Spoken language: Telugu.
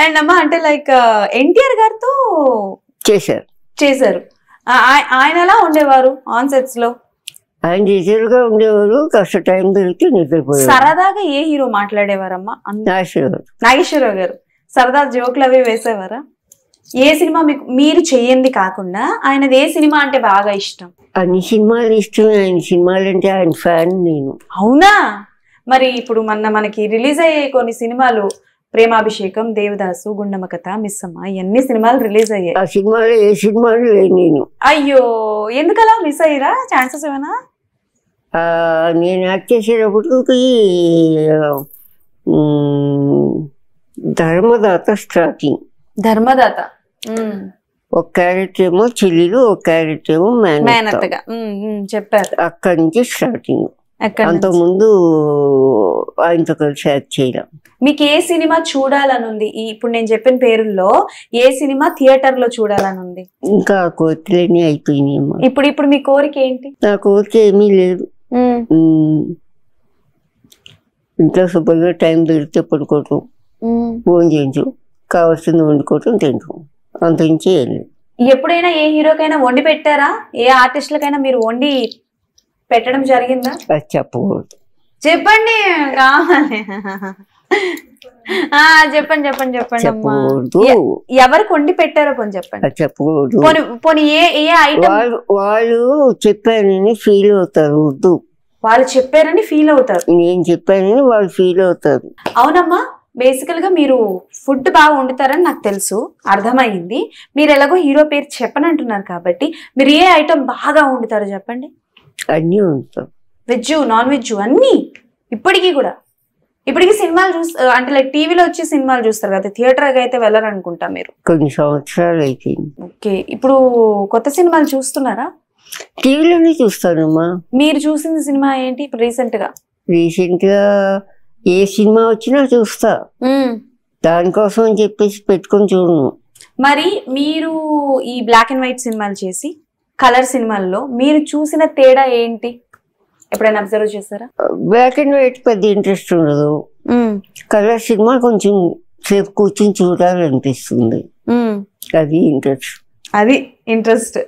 అండ్ అమ్మ అంటే లైక్ ఎన్టీఆర్ గారితో చేశారు. ఆయన ఎలా ఉండేవారు ఆన్ సెట్స్ లో? ఆయన టీచర్గా ఉండేవారు. కాస్త టైం దొరికితే నిద్రపోయారు. సరదాగా ఏ హీరో మాట్లాడేవారమ్మా? నాగేశ్వరరావు గారు. సరదా జోకులు అవి వేసేవారా? ఏ సినిమా మీరు చెయ్యంది కాకుండా ఆయనది ఏ సినిమా అంటే బాగా ఇష్టం? అన్ని సినిమాలు ఇష్టమే. ఆయన సినిమాలు అంటే ఆయన ఫ్యాన్ నేను. అవునా? మరి ఇప్పుడు మనకి రిలీజ్ అయ్యే కొన్ని సినిమాలు ప్రేమాభిషేకం, దేవదాసు, గుండమ్మ కథ, మిస్సమ్మ, ఇవన్నీ సినిమాలు రిలీజ్ అయ్యాయి. ఆ సినిమాలో ఏ సినిమాలు లేదు నేను. అయ్యో, ఎందుకలా మిస్ అయ్యారా? ఛాన్సెస్ ఏమైనా? నేను యాక్ట్ చేసేటప్పటికి ధర్మదాత స్టార్టింగ్. ధర్మదాత ఒక క్యారెక్టర్ ఏమో చెల్లెలు, ఒక క్యారెక్టర్ ఏమో మేనత్తగా చెప్పారు. అక్కడి నుంచి స్టార్టింగ్. అంతకుముందు ఆయనతో కలిసి యాక్ట్ చేయడం. మీకు ఏ సినిమా చూడాలని ఉంది? ఇప్పుడు నేను చెప్పిన పేరుల్లో ఏ సినిమా థియేటర్ లో చూడాలని ఉంది? ఇంకా కోరికలన్నీ అయిపోయినాయి. ఇప్పుడు మీ కోరిక ఏంటి? నా కోరిక ఏమీ లేదు. ఇంట్లో శుభ్రంగా టైం దొరికితే పడుకోవటం, ఫోన్ చేయించు, కావాల్సింది వండుకోవటం, తింటాం, అంతరించి ఏం లేదు. ఎప్పుడైనా ఏ హీరోకైనా వండి పెట్టారా? ఏ ఆర్టిస్టులకైనా మీరు వండి పెట్టడం జరిగిందా? అది చెప్పకూడదు. చెప్పండి, కావాలి. చెప్పండి చెప్పండి చెప్పండి అమ్మా. ఎవరికి వండి పెట్టారో పోనీ చెప్పండి. చెప్పకూడదు. పోనీ ఏ ఐటమ్? వాళ్ళు చెప్పారని ఫీల్ అవుతారు. వాళ్ళు చెప్పారని ఫీల్ అవుతారు. నేను చెప్పానని వాళ్ళు ఫీల్ అవుతారు. అవునమ్మా. బేసికల్ గా మీరు ఫుడ్ బాగా వండుతారని నాకు తెలుసు, అర్థమైంది. మీరు ఎలాగో హీరో పేరు చెప్పనంటున్నారు కాబట్టి మీరు ఏ ఐటమ్ బాగా వండుతారో చెప్పండి. అన్నీ వండుతాం. వెజ్, నాన్ వెజ్ అన్ని. ఇప్పటికి సినిమాలు అంటే లైక్ టీవీలో వచ్చి సినిమాలు చూస్తారు కదా, థియేటర్ అయితే వెళ్ళరు అనుకుంటా మీరు. కొన్ని సంవత్సరాలు అయిపోయింది. ఓకే, ఇప్పుడు కొత్త సినిమాలు చూస్తున్నారా? టీవీలోనే చూస్తానమ్మా. మీరు చూసిన సినిమా ఏంటి ఇప్పుడు రీసెంట్ గా? ఏ సినిమా వచ్చినా చూస్తా. దానికోసం అని చెప్పేసి పెట్టుకొని చూడను. మరి మీరు ఈ బ్లాక్ అండ్ వైట్ సినిమాలు చేసి కలర్ సినిమాల్లో మీరు చూసిన తేడా ఏంటి? ఎప్పుడైనా అబ్జర్వ్ చేస్తారా? బ్లాక్ అండ్ వైట్ పెద్ద ఇంట్రెస్ట్ ఉండదు. కలర్ సినిమా కొంచెం సేపు కూర్చొని చూడాలనిపిస్తుంది. అది ఇంట్రెస్ట్.